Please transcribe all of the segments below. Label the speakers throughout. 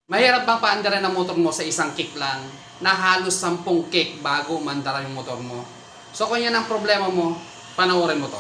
Speaker 1: Mahirap bang paandarin ang motor mo sa isang kick lang na halos 10 kick bago umandar yung motor mo? So kung yan ang problema mo, panoorin mo to.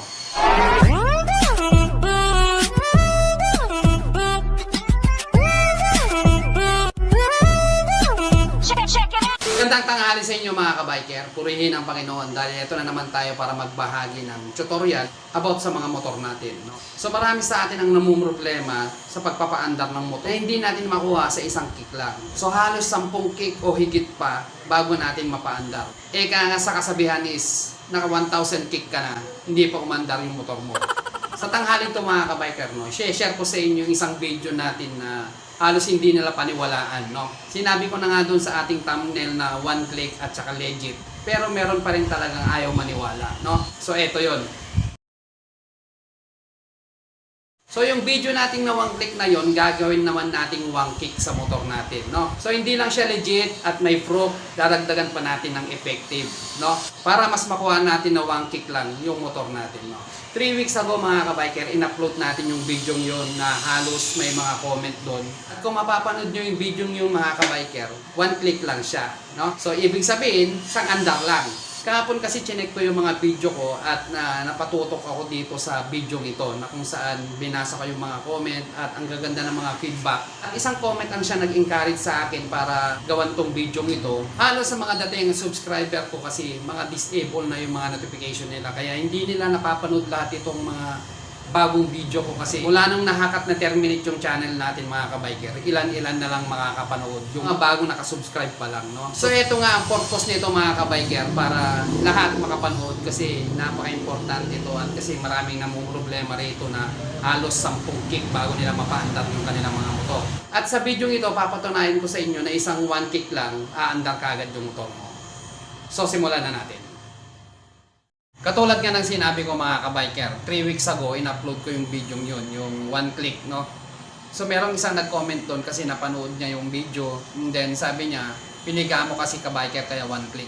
Speaker 1: Magandang tanghali sa inyo mga kabiker. Purihin ang Panginoon dahil ito na naman tayo para magbahagi ng tutorial about sa mga motor natin. No? So marami sa atin ang namumroblema sa pagpapaandar ng motor na hindi natin makuha sa isang kick lang. So halos 10 kick o higit pa bago natin mapaandar. Eka nga sa kasabihan is naka 1,000 kick ka na, hindi pa umandar yung motor mo. Sa tanghaling to mga kabiker, no, share ko sa inyo yung isang video natin na halos hindi nila paniwalaan, no? Sinabi ko na nga doon sa ating thumbnail na one click at saka legit. Pero meron pa rin talagang ayaw maniwala, no? So eto yon. So yung video nating na one click na yon, gagawin naman nating one kick sa motor natin, no? So hindi lang siya legit at may proof, daragdagan pa natin ng effective, no? Para mas makuha natin na one kick lang yung motor natin, no? 3 weeks ago mga kabiker, in-upload natin yung video yon na halos may mga comment doon. At kung mapapanood nyo yung video yung mga kabiker, one click lang siya, no? So ibig sabihin, isang andar lang. Kahapon kasi chinek ko yung mga video ko at napatutok ako dito sa video ito na kung saan binasa ko yung mga comment at ang gaganda ng mga feedback. At isang comment ang siya nag-encourage sa akin para gawan tong video ito. Halos sa mga dating subscriber ko kasi mga disable na yung mga notification nila kaya hindi nila napapanood lahat itong mga bagong video ko kasi mula nung nahakat na terminate yung channel natin mga kabiker, ilan-ilan na lang makakapanood yung mga bagong nakasubscribe pa lang, no? So ito nga ang purpose nito mga kabiker para lahat makapanood kasi napaka-importante ito at kasi maraming namumroblema rito na halos 10 kick bago nila mapaandar yung kanilang mga motor. At sa video ito papatunayan ko sa inyo na isang one kick lang aandar kagad yung motor mo. So simulan na natin. Katulad nga ng sinabi ko mga kabiker, 3 weeks ago in-upload ko yung video yun, yung one click, no? So merong isang nag-comment doon kasi napanood niya yung video and then sabi niya, piniga mo kasi kabiker kaya one click.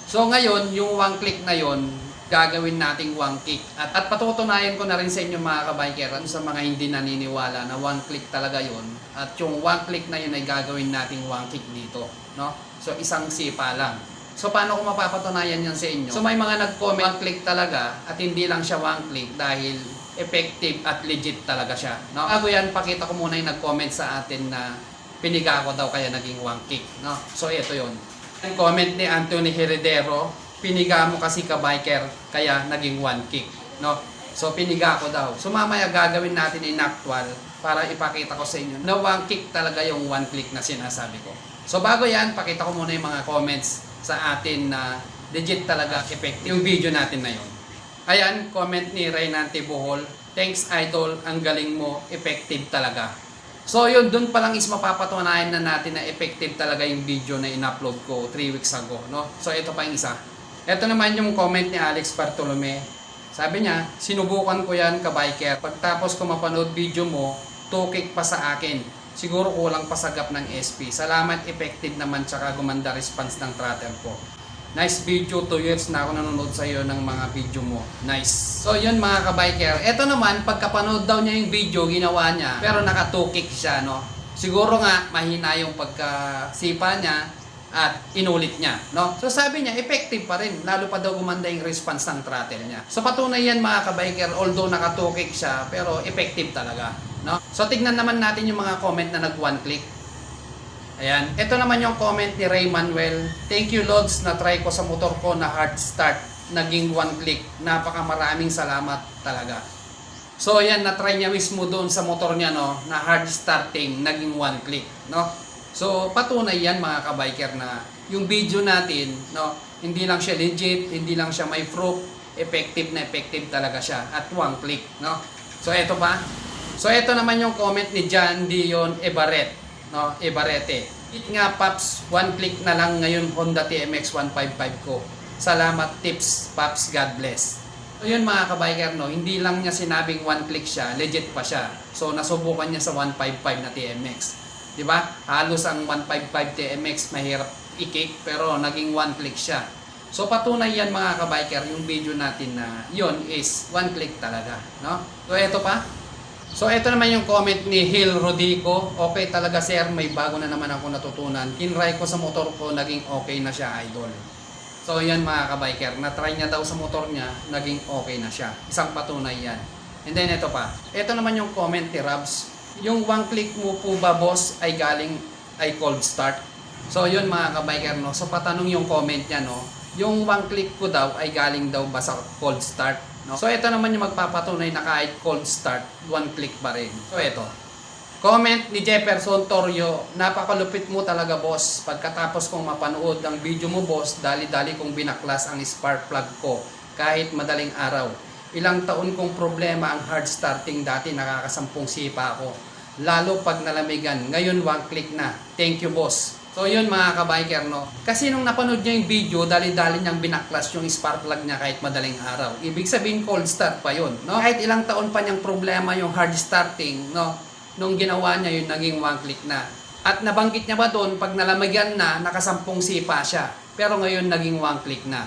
Speaker 1: So ngayon, yung one click na yun, gagawin nating one kick. At patutunayan ko na rin sa inyo mga kabiker, sa mga hindi naniniwala na one click talaga yun. At yung one click na yun ay gagawin nating one kick dito, no? So isang sipa lang. So paano ko mapapatunayan yan sa inyo? So may mga nag-comment one click talaga at hindi lang siya one click dahil effective at legit talaga siya, no? Bago yan, pakita ko muna yung nag-comment sa atin na piniga ko daw kaya naging one kick, no? So ito yon. Yung comment ni Anthony Heredero, piniga mo kasi ka-biker kaya naging one kick, no? So piniga ko daw. So mamaya gagawin natin in actual para ipakita ko sa inyo na one kick talaga yung one click na sinasabi ko. So bago yan, pakita ko muna yung mga comments sa atin na legit talaga effective yung video natin na yun. Ayan, comment ni Reynante Bohol. Thanks idol, ang galing mo, effective talaga. So yun, dun pa lang is mapapatunayan na natin na effective talaga yung video na in-upload ko 3 weeks ago, no? So ito pa yung isa. Ito naman yung comment ni Alex Bartolome. Sabi niya, sinubukan ko yan ka-biker. Pagtapos ko mapanood video mo, 2 kick pa sa akin. Siguro kulang pa sagap ng SP. Salamat, effective naman tsaka gumanda response ng throttle ko. Nice video, 2 years na ako nanonood sa iyo ng mga video mo. Nice. So yun mga ka-biker. Ito naman, pagkapanood daw niya yung video, ginawa niya. Pero naka 2 kick siya, no? Siguro nga, mahina yung pagkasipa niya at inulit niya, no? So sabi niya, effective pa rin. Lalo pa daw gumanda yung response ng throttle niya. So patunay yan mga ka-biker, although naka 2 kick siya, pero effective talaga, no? So tignan naman natin yung mga comment na nag one click. Ayan, ito naman yung comment ni Ray Manuel. Thank you Lods, na try ko sa motor ko na hard start, naging one click. Napakamaraming salamat talaga. So ayan, na try niya mismo doon sa motor niya, no, na hard starting, naging one click, no? So patunay yan mga ka-biker na yung video natin, no, hindi lang siya legit, hindi lang siya may proof, effective na effective talaga siya at one click, no? So ito pa. So ito naman yung comment ni John Dion Ebaret, no, Ebarete. It nga Paps, one click na lang ngayon Honda TMX 155 ko. Salamat tips, Paps, God bless. So yun mga kabiker, no, hindi lang niya sinabing one click siya, legit pa siya. So nasubukan niya sa 155 na TMX. 'Di ba? Halos ang 155 TMX mahirap i-kick pero naging one click siya. So patunay yan mga kabiker, yung video natin na yun is one click talaga, no? So ito pa. So ito naman yung comment ni Hil Rodico. Okay talaga sir, may bago na naman ako natutunan. Kinry ko sa motor ko, naging okay na siya, idol. So yan mga kabiker, na-try niya daw sa motor niya, naging okay na siya. Isang patunay yan. And then ito pa. Ito naman yung comment ni Rabs. Yung one click mo po ba boss ay galing ay cold start? So yun mga kabiker, no. So patanong yung comment niya, no. Yung one click ko daw ay galing daw ba sa cold start? No? So ito naman yung magpapatunay na kahit cold start, one click pa rin. So ito. Comment ni Jefferson Torrio, napakalupit mo talaga boss. Pagkatapos kong mapanood ang video mo boss, dali-dali kong binaklas ang spark plug ko kahit madaling araw. Ilang taon kong problema ang hard starting, dati nakakasampung sipa ako. Lalo pag nalamigan, ngayon one click na. Thank you boss. So yun mga kabiker, no. Kasi nung napanood niya yung video, dali-dali niyang binaklas yung spark plug niya kahit madaling araw. Ibig sabihin cold start pa yun, no. Kahit ilang taon pa niyang problema yung hard starting, no. Nung ginawa niya yun, naging one click na. At nabanggit niya ba doon, pag nalamigyan na, nakasampung sipa siya. Pero ngayon naging one click na.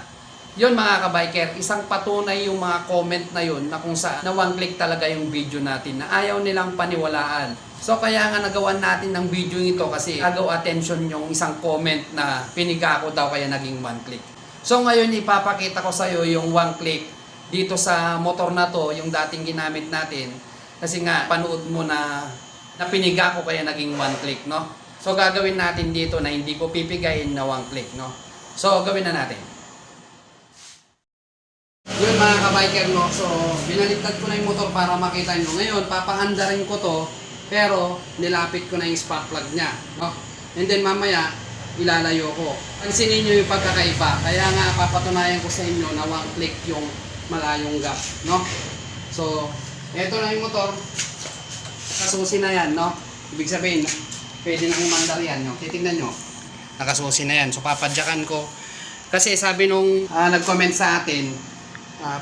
Speaker 1: Yun mga kabiker, isang patunay yung mga comment na yun na kung saan na one click talaga yung video natin na ayaw nilang paniwalaan. So kaya nga nagawan natin ng video ito kasi agaw attention yung isang comment na piniga ko daw kaya naging one click. So ngayon ipapakita ko sa iyo yung one click dito sa motor na to, yung dating ginamit natin. Kasi nga panood mo na piniga ko kaya naging one click, no? So gagawin natin dito na hindi ko pipigayin na one click, no? So gawin na natin. Yun mga kabiker, no? So binaliktad ko na yung motor para makita nyo. Ngayon papaandarin ko to. Pero nilapit ko na yung spark plug niya, no? And then mamaya ilalayo ko. Pansinin niyo yung pagkakaiba. Kaya nga papatunayan ko sa inyo na one click yung malayong gap, no? So, eto na yung motor. Nakasusi na yan, no? Ibig sabihin, pwede na umandar yan, no? Titingnan nyo. Nakasusi na yan. So, papadyakan ko. Kasi sabi nung nag-comment sa atin,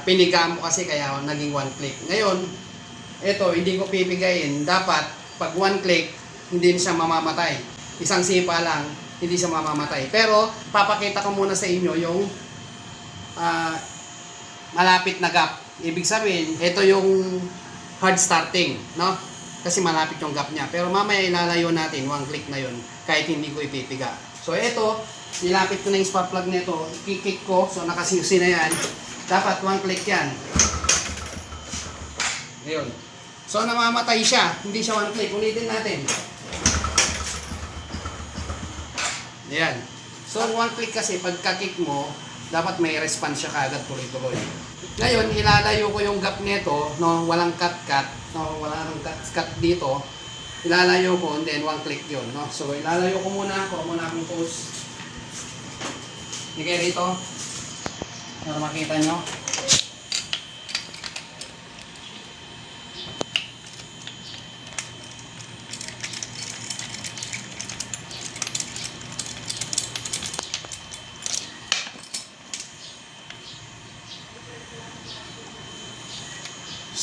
Speaker 1: piniga mo kasi kaya naging one click. Ngayon, ito, hindi ko pipigayin. Dapat, pag one click, hindi siya mamamatay. Isang sipa lang, hindi siya mamamatay. Pero, papakita ko muna sa inyo yung malapit na gap. Ibig sabihin, ito yung hard starting, no? Kasi malapit yung gap niya. Pero mamaya ilalayo natin, one click na yun, kahit hindi ko ipipiga. So, ito, nilapit ko na yung spark plug nito. Kikik ko, so nakasusi na yan. Dapat one click yan. Ayun. So namamatay siya, hindi siya one click. Ulitin natin. Ayan. So one click kasi pagka-kick mo, dapat may response siya kagad tuloy-tuloy. Ngayon, ilalayo ko yung gap nito, no, walang cut-cut, no, wala nang cut dito. Ilalayo ko and then one click 'yon, no. So ilalayo ko muna akong post. Higay rito. Para makita nyo.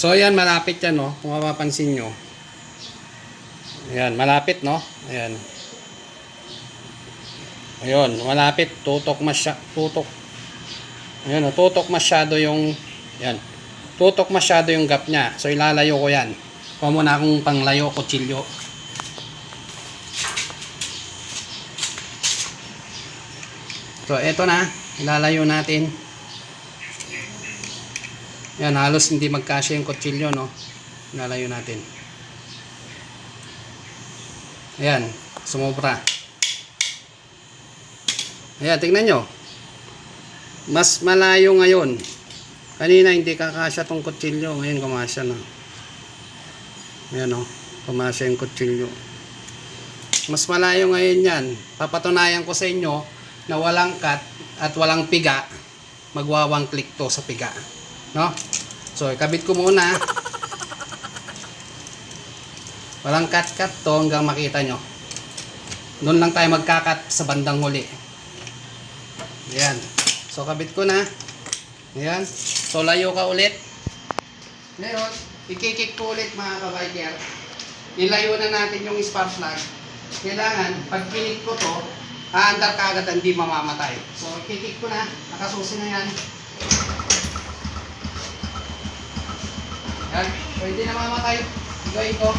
Speaker 1: So ayan, malapit yan, no? Kung mapapansin nyo. Ayan, malapit, no? Ayan. Ayun, malapit. Tutok. Ayan, no? Tutok masyado yung... Ayan. Tutok masyado yung gap niya. So ilalayo ko yan. Kuha muna akong panglayo, kutsilyo. So eto na. Ilalayo natin. Yan, halos hindi magkasya yung kutsilyo, no? Nalayo natin. Ayan, sumobra. Ayan, tignan nyo. Mas malayo ngayon. Kanina hindi kakasya tong kutsilyo. Ngayon kumasya na. Ayan, no? Kumasya yung kutsilyo. Mas malayo ngayon yan. Papatunayan ko sa inyo na walang cut at walang piga. Magwawang click to sa piga. No? So, ikabit ko muna. Walang cut-cut to hanggang makita nyo. Doon lang tayo magkakat sa bandang huli. Ayan. So, kabit ko na. Ayan. So, layo ka ulit. Ngayon, ikikik ko ulit mga kabiker. Ilayo na natin yung spark plug. Kailangan, pag kinik ko to, aandar ka agad, hindi mamamatay. So, ikikik ko na. Nakasusi na yan. Yan. So, hindi na mamatay. Iko.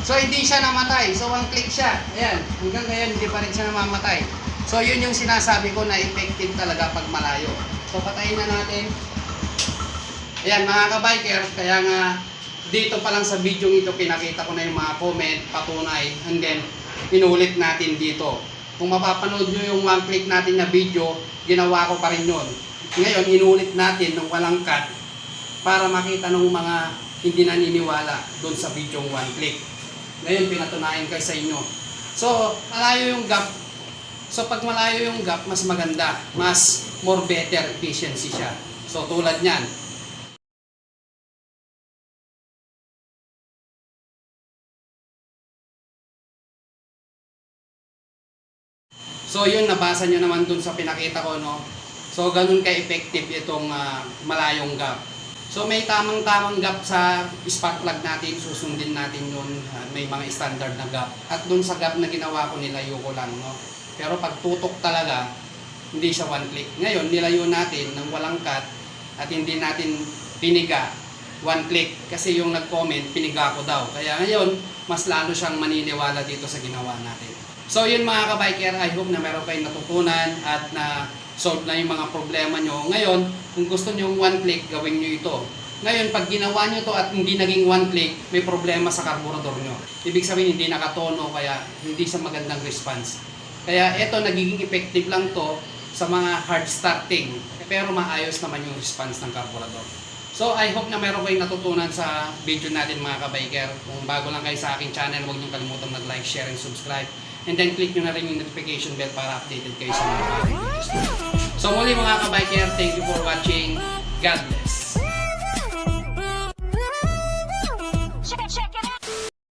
Speaker 1: So hindi siya namatay. So one click siya. Ayan. Hanggang ngayon hindi pa rin siya namamatay. So yun yung sinasabi ko na effective talaga pag malayo. So patayin na natin. Ayan mga ka-biker. Kaya nga dito pa lang sa video ito pinakita ko na yung mga comment, patunay. And then inulit natin dito. Kung mapapanood nyo yung one click natin na video, ginawa ko pa rin yun. Ngayon inulit natin ng walang cut para makita ng mga hindi naniniwala doon sa video one click. Ngayon, pinatunayan kayo sa inyo. So, malayo yung gap. So, pag malayo yung gap, mas maganda. Mas more better efficiency siya. So, tulad nyan. So, yun, nabasa nyo naman dun sa pinakita ko, no? So, ganun ka-effective itong malayong gap. So may tamang-tamang gap sa spark plug natin, susundin natin yun, may mga standard na gap. At dun sa gap na ginawa ko, nilayo ko lang, no? Pero pag tutok talaga, hindi siya one click. Ngayon, nilayo natin ng walang cut at hindi natin piniga, one click. Kasi yung nag-comment, piniga ko daw. Kaya ngayon, mas lalo siyang maniniwala dito sa ginawa natin. So yun mga ka-biker, I hope na meron kayong natutunan at na solve na yung mga problema nyo. Ngayon, kung gusto nyo one click, gawin nyo ito. Ngayon, pag ginawa nyo to at hindi naging one click, may problema sa carburetor nyo. Ibig sabihin, hindi nakatono, kaya hindi sa magandang response. Kaya ito, nagiging effective lang to sa mga hard starting. Pero maayos naman yung response ng carburetor. So, I hope na meron kayong natutunan sa video natin mga ka-biker. Kung bago lang kayo sa aking channel, huwag nyo kalimutan mag-like, share, and subscribe. And then click nyo na rin yung notification bell para updated kayo sa mga videos. So muli mga ka-biker, thank you for watching. God bless.